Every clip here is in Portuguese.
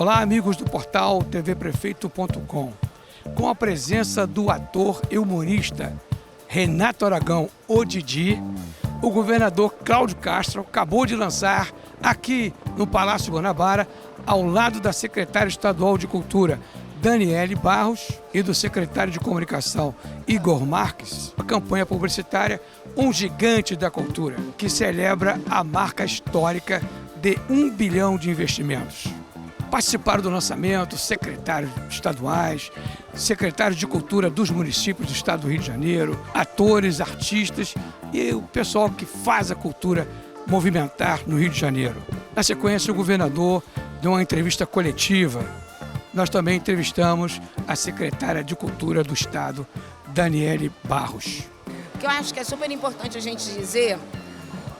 Olá, amigos do portal tvprefeito.com. Com a presença do ator e humorista Renato Aragão, o Didi, o governador Cláudio Castro acabou de lançar aqui no Palácio Guanabara, ao lado da secretária estadual de Cultura, Daniele Barros, e do secretário de Comunicação, Igor Marques, a campanha publicitária Um Gigante da Cultura, que celebra a marca histórica de 1 bilhão de investimentos. Participaram do lançamento secretários estaduais, secretários de cultura dos municípios do estado do Rio de Janeiro, atores, artistas e o pessoal que faz a cultura movimentar no Rio de Janeiro. Na sequência, o governador deu uma entrevista coletiva. Nós também entrevistamos a secretária de Cultura do estado, Daniele Barros. O que eu acho que é super importante a gente dizer,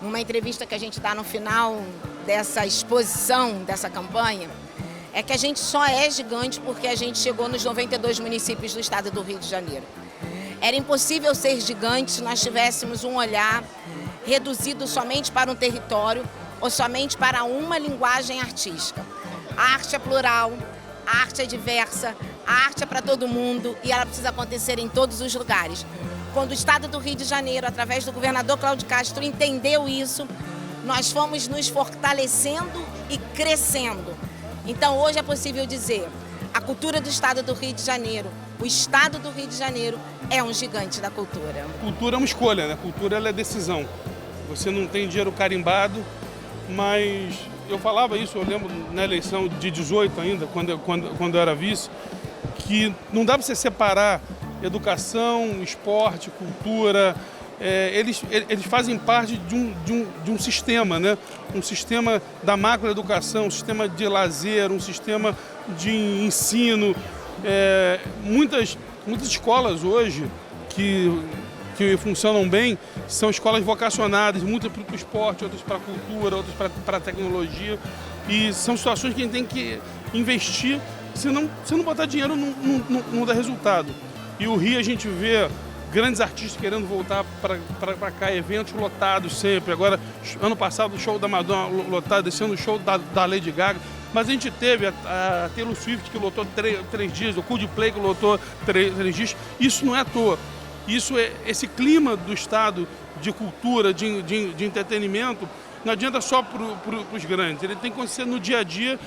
numa entrevista que a gente dá no final dessa exposição, dessa campanha, é que a gente só é gigante porque a gente chegou nos 92 municípios do estado do Rio de Janeiro. Era impossível ser gigante se nós tivéssemos um olhar reduzido somente para um território ou somente para uma linguagem artística. A arte é plural, a arte é diversa, a arte é para todo mundo e ela precisa acontecer em todos os lugares. Quando o estado do Rio de Janeiro, através do governador Cláudio Castro, entendeu isso, nós fomos nos fortalecendo e crescendo. Então hoje é possível dizer, a cultura do estado do Rio de Janeiro, o estado do Rio de Janeiro é um gigante da cultura. Cultura é uma escolha, né? Cultura ela é decisão. Você não tem dinheiro carimbado, mas eu falava isso, eu lembro na eleição de 18 ainda, quando eu era vice, que não dá para você separar educação, esporte, cultura. Eles fazem parte de um sistema, né? Um sistema da macroeducação, um sistema de lazer, um sistema de ensino. Muitas escolas hoje que funcionam bem são escolas vocacionadas, muitas para o esporte, outras para a cultura, outras para a tecnologia. E são situações que a gente tem que investir, se não botar dinheiro não dá resultado. E o Rio a gente vê grandes artistas querendo voltar para cá, eventos lotados sempre. Agora, ano passado o show da Madonna lotado, esse ano o show da Lady Gaga. Mas a gente teve a Taylor Swift que lotou 3 dias, o Coldplay que lotou 3 dias. Isso não é à toa. Isso esse clima do estado de cultura, de entretenimento, não adianta só para os grandes. Ele tem que acontecer no dia a dia.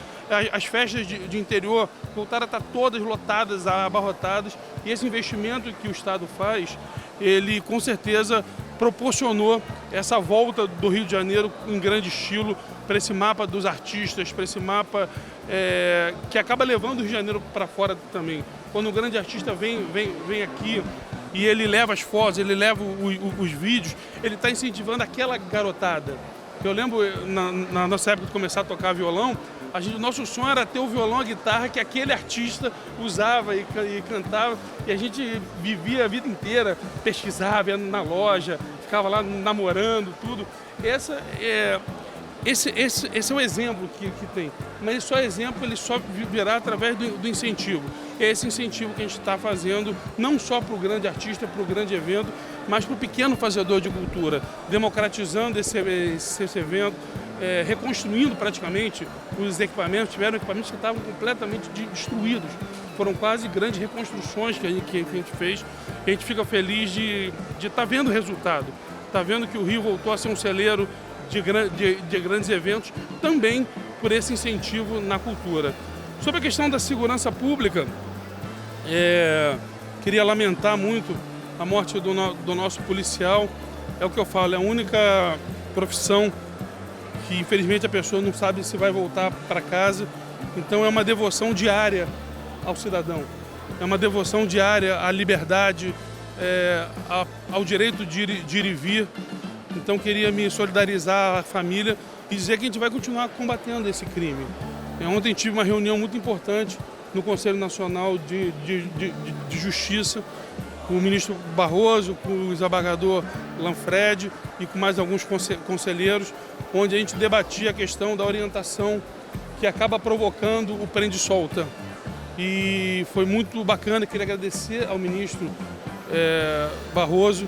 As festas de interior voltaram a estar todas lotadas, abarrotadas. E esse investimento que o estado faz, ele com certeza proporcionou essa volta do Rio de Janeiro em grande estilo para esse mapa dos artistas, para esse mapa que acaba levando o Rio de Janeiro para fora também. Quando um grande artista vem aqui e ele leva as fotos, ele leva os vídeos, ele está incentivando aquela garotada. Eu lembro, na nossa época de começar a tocar violão, o nosso sonho era ter o violão, a guitarra que aquele artista usava e cantava. E a gente vivia a vida inteira, pesquisava, ia na loja, ficava lá namorando, tudo. Esse é o exemplo que tem. Mas só exemplo, ele só virá através do incentivo. É esse incentivo que a gente está fazendo, não só para o grande artista, para o grande evento, mas para o pequeno fazedor de cultura, democratizando esse evento, reconstruindo praticamente os equipamentos. Tiveram equipamentos que estavam completamente destruídos. Foram quase grandes reconstruções que a gente fez. A gente fica feliz de estar vendo o resultado. Está vendo que o Rio voltou a ser um celeiro de grandes eventos, também por esse incentivo na cultura. Sobre a questão da segurança pública, queria lamentar muito a morte do nosso policial. É o que eu falo, é a única profissão que infelizmente a pessoa não sabe se vai voltar para casa. Então é uma devoção diária ao cidadão, é uma devoção diária à liberdade, ao direito de ir e vir. Então queria me solidarizar à família e dizer que a gente vai continuar combatendo esse crime. Ontem tive uma reunião muito importante no Conselho Nacional de Justiça, com o ministro Barroso, com o desembargador Lanfred e com mais alguns conselheiros, onde a gente debatia a questão da orientação que acaba provocando o prende e solta. E foi muito bacana, queria agradecer ao ministro Barroso,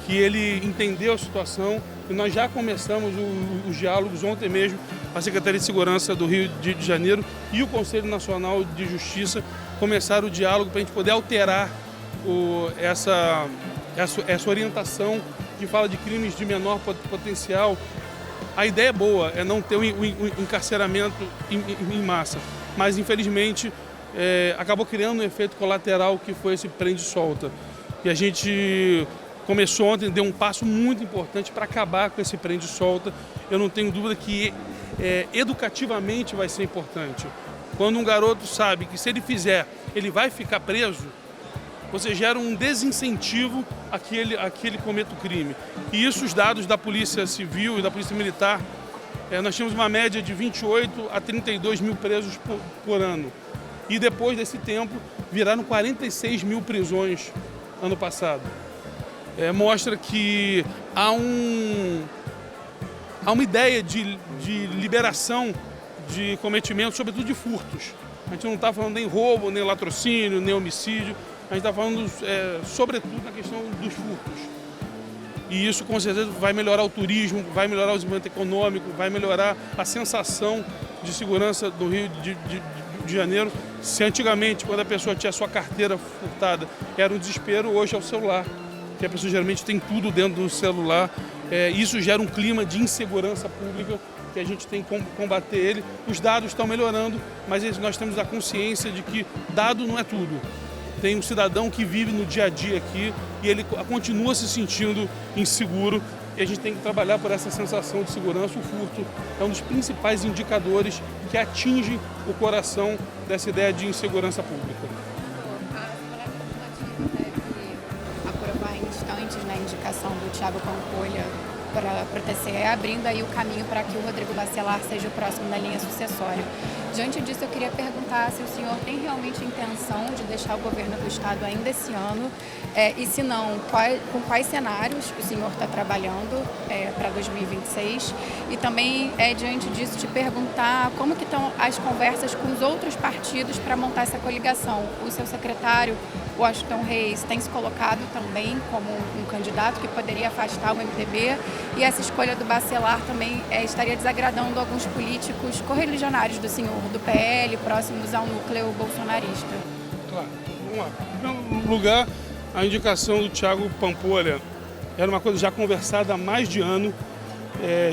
que ele entendeu a situação e nós já começamos os diálogos ontem mesmo. a Secretaria de Segurança do Rio de Janeiro e o Conselho Nacional de Justiça começaram o diálogo para a gente poder alterar essa orientação que fala de crimes de menor potencial. A ideia é boa, é não ter um encarceramento em massa, mas infelizmente acabou criando um efeito colateral que foi esse prende e solta. E a gente começou ontem, deu um passo muito importante para acabar com esse prende e solta. Eu não tenho dúvida que educativamente vai ser importante. Quando um garoto sabe que se ele fizer, ele vai ficar preso, você gera um desincentivo a que ele cometa o crime. E isso os dados da Polícia Civil e da Polícia Militar, nós tínhamos uma média de 28 a 32 mil presos por ano. E depois desse tempo, viraram 46 mil prisões ano passado. Mostra que há uma ideia de liberação de cometimento, sobretudo de furtos. A gente não está falando nem roubo, nem latrocínio, nem homicídio. A gente está falando, sobretudo, na questão dos furtos. E isso, com certeza, vai melhorar o turismo, vai melhorar o desenvolvimento econômico, vai melhorar a sensação de segurança do Rio de Janeiro. Se antigamente, quando a pessoa tinha a sua carteira furtada, era um desespero, hoje é o celular. Que a pessoa geralmente tem tudo dentro do celular. Isso gera um clima de insegurança pública que a gente tem que combater ele. Os dados estão melhorando, mas nós temos a consciência de que dado não é tudo. Tem um cidadão que vive no dia a dia aqui e ele continua se sentindo inseguro e a gente tem que trabalhar por essa sensação de segurança. O furto é um dos principais indicadores que atinge o coração dessa ideia de insegurança pública. A Assembleia Legislativa deve aprovar em instantes a indicação do Thiago Pampolha para o TCE, abrindo aí o caminho para que o Rodrigo Bacelar seja o próximo da linha sucessória. Diante disso, eu queria perguntar se o senhor tem realmente intenção de deixar o governo do Estado ainda esse ano e, se não, com quais cenários o senhor está trabalhando para 2026 e também, diante disso, te perguntar como que estão as conversas com os outros partidos para montar essa coligação. O seu secretário, Washington Reis, tem se colocado também como um candidato que poderia afastar o MDB e essa escolha do Bacelar também estaria desagradando alguns políticos correligionários do senhor, do PL, próximos ao núcleo bolsonarista. Claro, vamos lá. Em primeiro lugar, a indicação do Thiago Pampolha era uma coisa já conversada há mais de ano,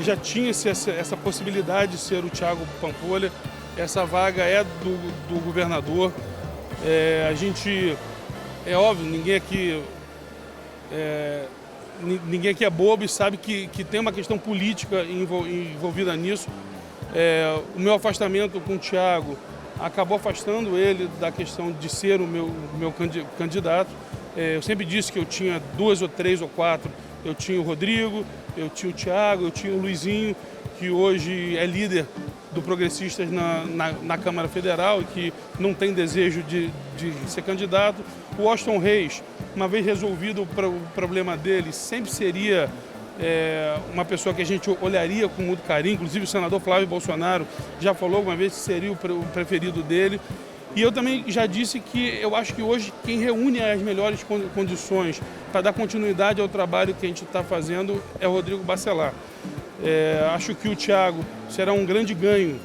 já tinha-se essa possibilidade de ser o Thiago Pampolha, essa vaga é do governador. A gente, é óbvio, ninguém aqui é bobo e sabe que tem uma questão política envolvida nisso. O meu afastamento com o Thiago acabou afastando ele da questão de ser o meu candidato. Eu sempre disse que eu tinha 2 ou 3 ou 4. Eu tinha o Rodrigo, eu tinha o Thiago, eu tinha o Luizinho, que hoje é líder do Progressistas na Câmara Federal e que não tem desejo de ser candidato. O Washington Reis, uma vez resolvido o problema dele, sempre seria uma pessoa que a gente olharia com muito carinho. Inclusive o senador Flávio Bolsonaro já falou alguma vez que seria o preferido dele. E eu também já disse que eu acho que hoje quem reúne as melhores condições para dar continuidade ao trabalho que a gente está fazendo é o Rodrigo Bacelar. Acho que o Thiago será um grande ganho,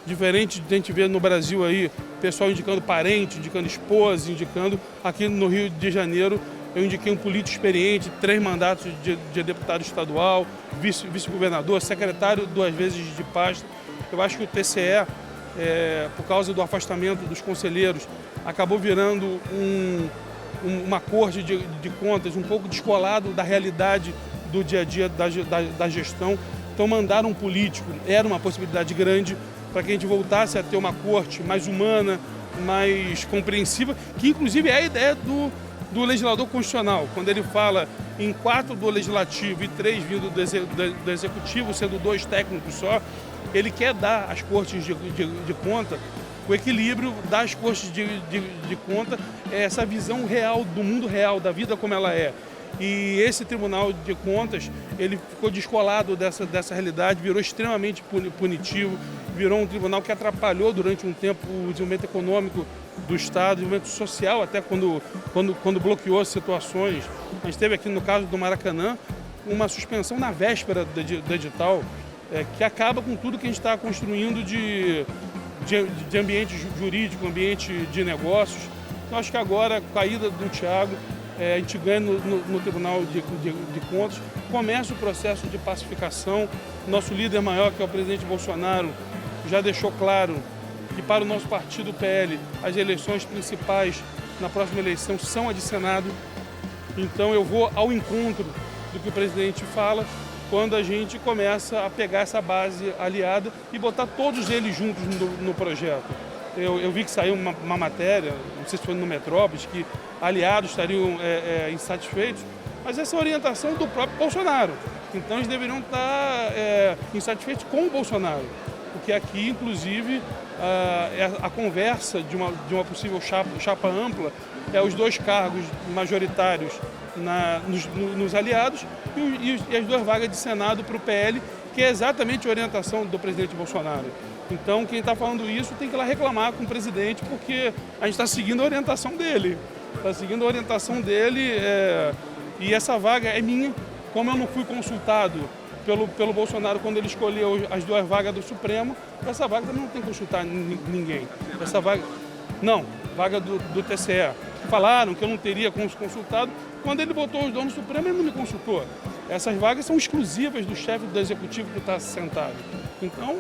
diferente de a gente ver no Brasil aí, pessoal indicando parente, indicando esposa, indicando. Aqui no Rio de Janeiro eu indiquei um político experiente, 3 mandatos de deputado estadual, vice-governador, secretário 2 vezes de pasta. Eu acho que o TCE, por causa do afastamento dos conselheiros, acabou virando uma corte de contas um pouco descolado da realidade do dia a dia da gestão. Então mandaram um político, era uma possibilidade grande para que a gente voltasse a ter uma corte mais humana, mais compreensiva, que inclusive é a ideia do legislador constitucional, quando ele fala em 4 do legislativo e 3 vindo do executivo, sendo 2 técnicos só, ele quer dar às cortes de conta o equilíbrio das cortes de conta, essa visão real do mundo real, da vida como ela é. E esse Tribunal de Contas, ele ficou descolado dessa realidade, virou extremamente punitivo, virou um tribunal que atrapalhou durante um tempo o desenvolvimento econômico do Estado, o desenvolvimento social, até quando bloqueou situações. A gente teve aqui no caso do Maracanã uma suspensão na véspera do edital. que acaba com tudo que a gente está construindo de ambiente jurídico, ambiente de negócios. Então, acho que agora, com a ida do Thiago, a gente ganha no Tribunal de Contas, começa o processo de pacificação. Nosso líder maior, que é o presidente Bolsonaro, já deixou claro que para o nosso partido, o PL, as eleições principais na próxima eleição são a de Senado. Então eu vou ao encontro do que o presidente fala quando a gente começa a pegar essa base aliada e botar todos eles juntos no projeto. Eu vi que saiu uma matéria, não sei se foi no Metrópolis, que aliados estariam insatisfeitos, mas essa é a orientação do próprio Bolsonaro. Então eles deveriam estar insatisfeitos com o Bolsonaro, porque aqui, inclusive, a conversa de uma possível chapa ampla é os 2 cargos majoritários nos aliados e as 2 vagas de Senado para o PL, que é exatamente a orientação do presidente Bolsonaro. Então, quem está falando isso tem que ir lá reclamar com o presidente, porque a gente está seguindo a orientação dele. Está seguindo a orientação dele e essa vaga é minha. Como eu não fui consultado pelo Bolsonaro quando ele escolheu as 2 vagas do Supremo, essa vaga também não tem que consultar ninguém. Essa vaga... Não, vaga do TCE. Falaram que eu não teria consultado. Quando ele botou os 2 no Supremo, ele não me consultou. Essas vagas são exclusivas do chefe do Executivo que está sentado. Então,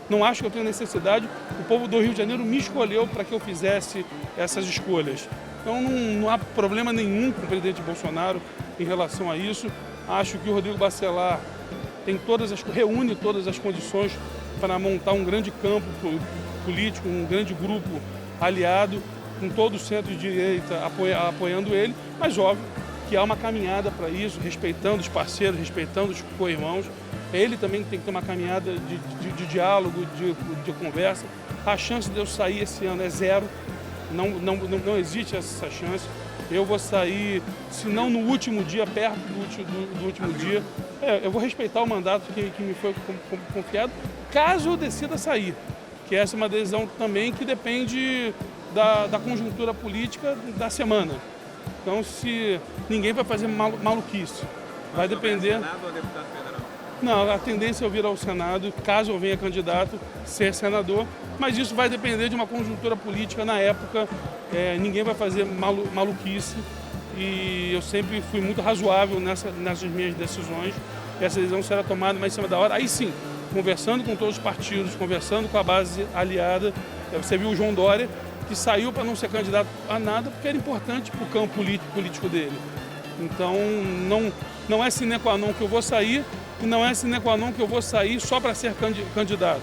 não acho que eu tenho necessidade. O povo do Rio de Janeiro me escolheu para que eu fizesse essas escolhas. Então, não há problema nenhum com o presidente Bolsonaro em relação a isso. Acho que o Rodrigo Bacelar reúne todas as condições para montar um grande campo político, um grande grupo aliado, com todo o centro-direita apoiando ele, mas óbvio que há uma caminhada para isso, respeitando os parceiros, respeitando os co-irmãos. Ele também tem que ter uma caminhada de diálogo, de conversa. A chance de eu sair esse ano é 0, não existe essa chance. Eu vou sair, se não no último dia, perto do último dia. Eu vou respeitar o mandato que me foi confiado, caso eu decida sair. Que essa é uma decisão também que depende da conjuntura política da semana. Então, se ninguém vai fazer maluquice, vai depender... Senado ou deputado federal? Não, a tendência é eu vir ao Senado, caso eu venha candidato, ser senador, mas isso vai depender de uma conjuntura política na época. Ninguém vai fazer maluquice e eu sempre fui muito razoável nessas minhas decisões. Essa decisão será tomada mais em cima da hora. Aí sim, conversando com todos os partidos, conversando com a base aliada. Você viu o João Dória, que saiu para não ser candidato a nada, porque era importante para o campo político dele. Então, não é sine qua non que eu vou sair, e não é sine qua non que eu vou sair só para ser candidato.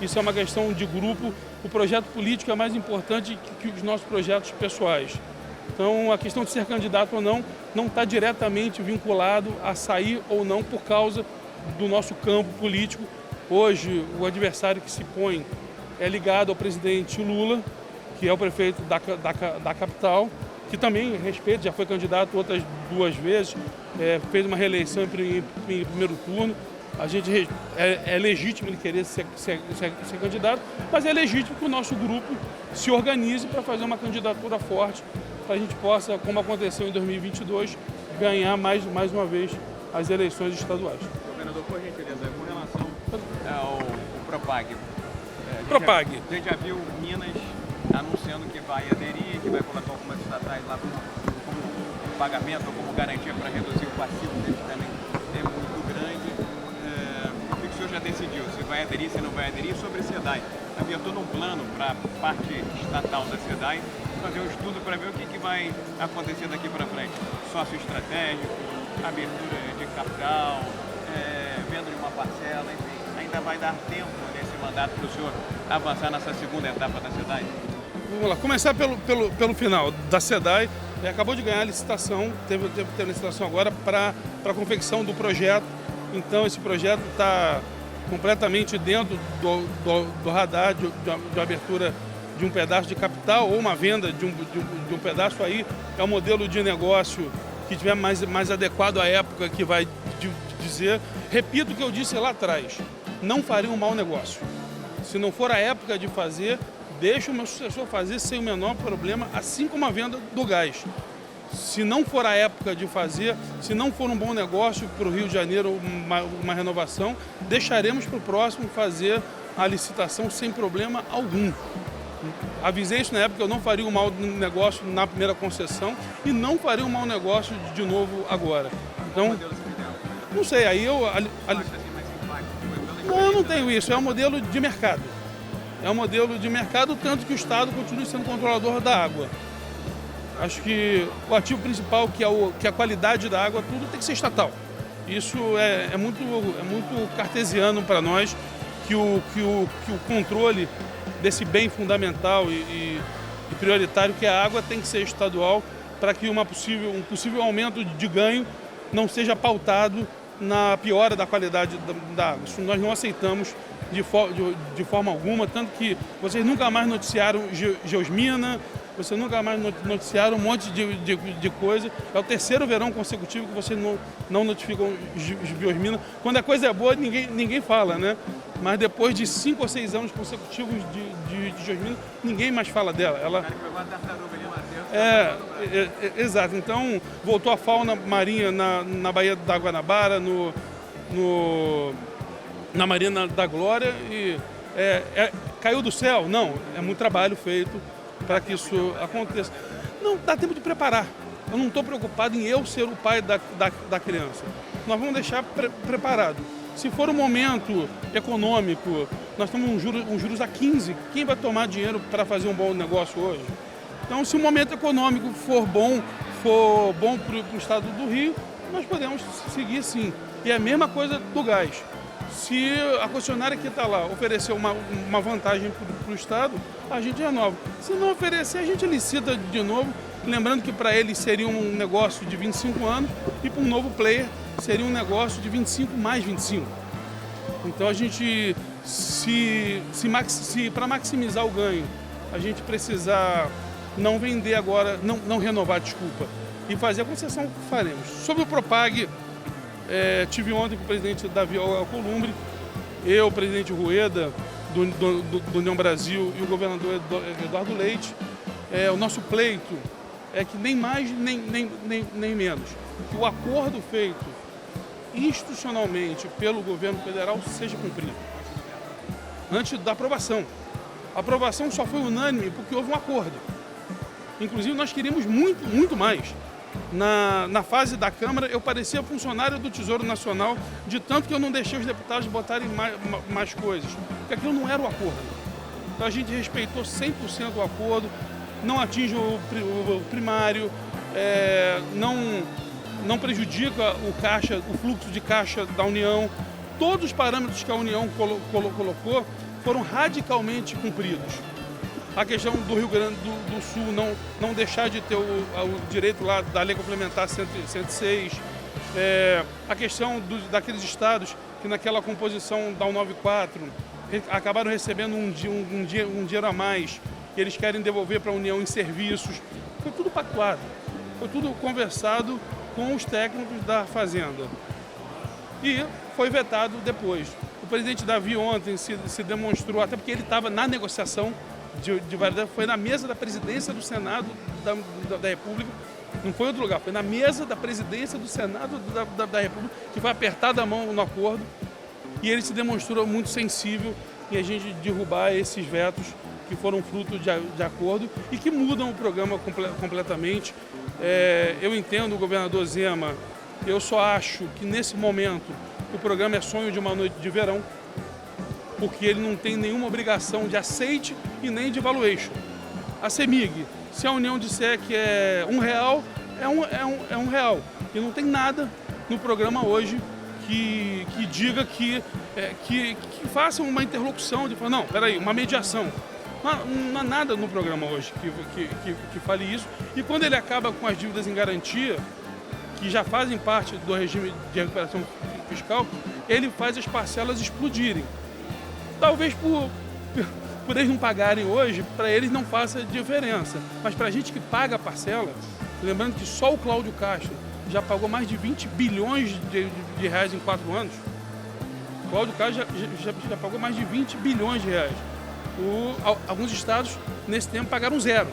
Isso é uma questão de grupo. O projeto político é mais importante que os nossos projetos pessoais. Então, a questão de ser candidato ou não está diretamente vinculado a sair ou não por causa do nosso campo político. Hoje, o adversário que se põe é ligado ao presidente Lula, que é o prefeito da capital, que também respeito, já foi candidato outras 2 vezes, fez uma reeleição em primeiro turno. A gente é legítimo ele querer ser candidato, mas é legítimo que o nosso grupo se organize para fazer uma candidatura forte, para a gente possa, como aconteceu em 2022, ganhar mais uma vez as eleições estaduais. Governador, por gentileza, com relação ao Propag. A gente já viu Minas anunciando que vai aderir, que vai colocar algumas estatais lá como pagamento ou como garantia para reduzir o passivo deles também é muito grande. O que o senhor já decidiu? Se vai aderir, se não vai aderir? Sobre a SEDAI, havia todo um plano para a parte estatal da SEDAI fazer um estudo para ver o que vai acontecer daqui para frente. Sócio estratégico, abertura de capital, venda de uma parcela, enfim. Ainda vai dar tempo nesse mandato para o senhor avançar nessa segunda etapa da SEDAI? Vamos lá, começar pelo final da SEDAI. Acabou de ganhar a licitação, teve a licitação agora para a confecção do projeto. Então esse projeto está completamente dentro do radar de abertura de um pedaço de capital ou uma venda de um pedaço. Aí é um modelo de negócio que tiver mais adequado à época que vai dizer. Repito o que eu disse lá atrás, não faria um mau negócio. Se não for a época de fazer, deixa o meu sucessor fazer sem o menor problema, assim como a venda do gás. Se não for a época de fazer, se não for um bom negócio para o Rio de Janeiro, uma renovação, deixaremos para o próximo fazer a licitação sem problema algum. Avisei isso na época, eu não faria um mau negócio na primeira concessão e não faria um mau negócio de novo agora. Então, não sei, aí eu... Não, eu não tenho isso, é um modelo de mercado. É um modelo de mercado, tanto que o Estado continue sendo controlador da água. Acho que o ativo principal, que é a qualidade da água, tudo tem que ser estatal. Isso é muito cartesiano para nós, que o controle desse bem fundamental e prioritário que é a água tem que ser estadual para que um possível aumento de ganho não seja pautado na piora da qualidade da água. Isso nós não aceitamos de forma alguma, tanto que vocês nunca mais noticiaram Geosmina, vocês nunca mais noticiaram um monte de coisa. É o terceiro verão consecutivo que vocês não notificam Geosmina. Quando a coisa é boa, ninguém fala, né? Mas depois de 5 ou 6 anos consecutivos de Geosmina, ninguém mais fala dela. Exato. Então, voltou a fauna marinha na Baía da Guanabara, na Marina da Glória e caiu do céu? Não, é muito trabalho feito para que isso aconteça. Não dá tempo de preparar. Eu não estou preocupado em eu ser o pai da criança. Nós vamos deixar preparado. Se for um momento econômico, nós temos um juros a 15. Quem vai tomar dinheiro para fazer um bom negócio hoje? Então, se o momento econômico for bom para o estado do Rio, nós podemos seguir sim. E é a mesma coisa do gás. Se a concessionária que está lá oferecer uma vantagem para o Estado, a gente renova. Se não oferecer, a gente licita de novo. Lembrando que para eles seria um negócio de 25 anos e para um novo player seria um negócio de 25 mais 25. Então a gente, para maximizar o ganho, a gente precisar não vender agora, não renovar, desculpa, e fazer a concessão, faremos. Sobre o Propag, tive ontem com o presidente Davi Alcolumbre, o presidente Rueda, do União Brasil, e o governador Eduardo Leite. O nosso pleito é que nem mais nem menos, que o acordo feito institucionalmente pelo governo federal seja cumprido, antes da aprovação. A aprovação só foi unânime porque houve um acordo. Inclusive, nós queríamos muito mais. Na fase da Câmara, eu parecia funcionário do Tesouro Nacional, de tanto que eu não deixei os deputados botarem mais coisas, porque aquilo não era o acordo. Então a gente respeitou 100% o acordo, não atinge o primário, não prejudica o fluxo de caixa da União. Todos os parâmetros que a União colocou foram radicalmente cumpridos. A questão do Rio Grande do Sul não deixar de ter o direito lá da Lei Complementar 106, a questão daqueles estados que naquela composição da 194 acabaram recebendo um dinheiro a mais, que eles querem devolver para a União em serviços. Foi tudo pactuado, foi tudo conversado com os técnicos da Fazenda. E foi vetado depois. O presidente Davi ontem se demonstrou, até porque ele estava na negociação de validade, foi na mesa da presidência do Senado da República, não foi em outro lugar, foi na mesa da presidência do Senado da República, que foi apertada a mão no acordo, e ele se demonstrou muito sensível em a gente derrubar esses vetos que foram fruto de acordo e que mudam o programa completamente. Eu entendo o governador Zema, eu só acho que nesse momento o programa é sonho de uma noite de verão, porque ele não tem nenhuma obrigação de aceite e nem de valuation. A CEMIG, se a União disser que é R$1, é R$1. E não tem nada no programa hoje que diga que faça uma interlocução, de falar, não, peraí, uma mediação. Não há nada no programa hoje que fale isso. E quando ele acaba com as dívidas em garantia, que já fazem parte do regime de recuperação fiscal, ele faz as parcelas explodirem. Talvez por eles não pagarem hoje, para eles não faça diferença. Mas para a gente que paga a parcela, lembrando que só o Cláudio Castro já pagou mais de 20 bilhões de reais em 4 anos. O Cláudio Castro já pagou mais de 20 bilhões de reais. Alguns estados, nesse tempo, pagaram 0.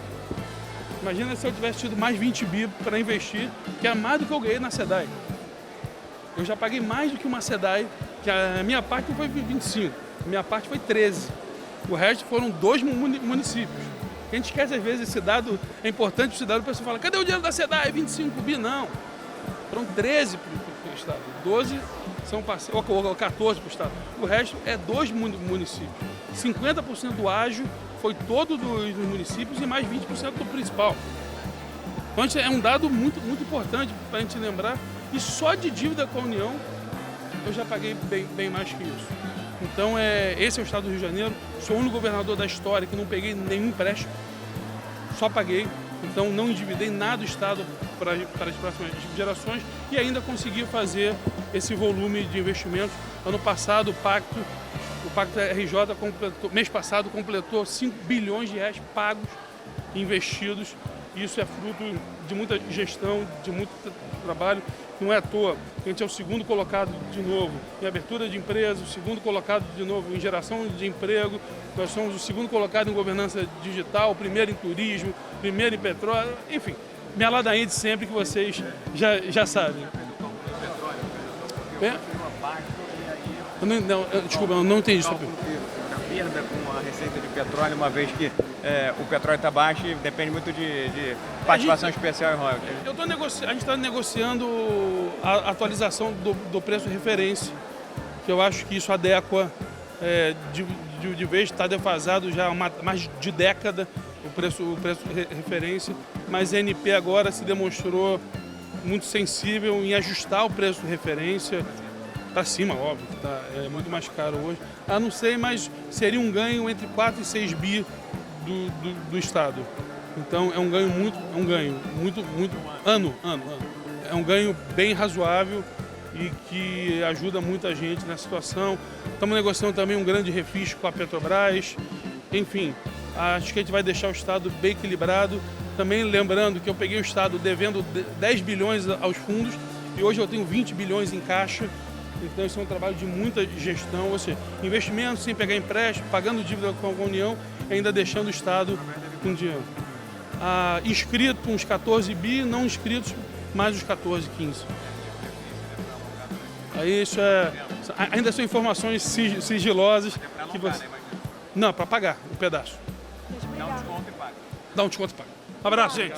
Imagina se eu tivesse tido mais 20 bi para investir, que é mais do que eu ganhei na SEDAI. Eu já paguei mais do que uma SEDAI, que a minha parte não foi 25, a minha parte foi 13. O resto foram 2 municípios. A gente esquece às vezes esse dado, é importante esse dado, o pessoal fala, cadê o dinheiro da SEDAI? 25 bi? Não. Foram 13 para o Estado, 12 são parceiros, ou 14 para o Estado. O resto é 2 municípios. 50% do ágio foi todo dos municípios e mais 20% do principal. Então é um dado muito importante para a gente lembrar. E só de dívida com a União eu já paguei bem mais que isso. Então esse é o Estado do Rio de Janeiro. Sou o único governador da história que não peguei nenhum empréstimo. Só paguei. Então não endividei nada do Estado para as próximas gerações e ainda consegui fazer esse volume de investimentos. Ano passado o Pacto RJ mês passado completou 5 bilhões de reais pagos, investidos. Isso é fruto de muita gestão, de muito trabalho. Não é à toa, a gente é o segundo colocado de novo em abertura de empresas, o segundo colocado de novo em geração de emprego. Nós somos o segundo colocado em governança digital, o primeiro em turismo, primeiro em petróleo, enfim, minha ladainha de sempre que vocês já sabem. Desculpa, eu não entendi isso. Perda com a receita de petróleo, uma vez que o petróleo está baixo e depende muito de participação especial em royalties. A gente está negociando a atualização do preço referência, que eu acho que isso adequa de vez, está defasado já há mais de década o preço referência, mas a ANP agora se demonstrou muito sensível em ajustar o preço de referência para cima, óbvio, que é muito mais caro hoje. Não sei, mas seria um ganho entre 4 e 6 bi do Estado. Então é um ganho muito ano. É um ganho bem razoável e que ajuda muita gente nessa situação. Estamos negociando também um grande refis com a Petrobras. Enfim, acho que a gente vai deixar o Estado bem equilibrado. Também lembrando que eu peguei o Estado devendo 10 bilhões aos fundos e hoje eu tenho 20 bilhões em caixa. Então isso é um trabalho de muita gestão, ou seja, investimento sem pegar empréstimo, pagando dívida com a União e ainda deixando o Estado com dinheiro. Inscrito uns 14 bi, não inscritos mais os 14, 15. Aí isso ainda são informações sigilosas. Que você... Não, para pagar um pedaço. Dá um desconto e paga. Dá um desconto e paga. Um abraço, gente.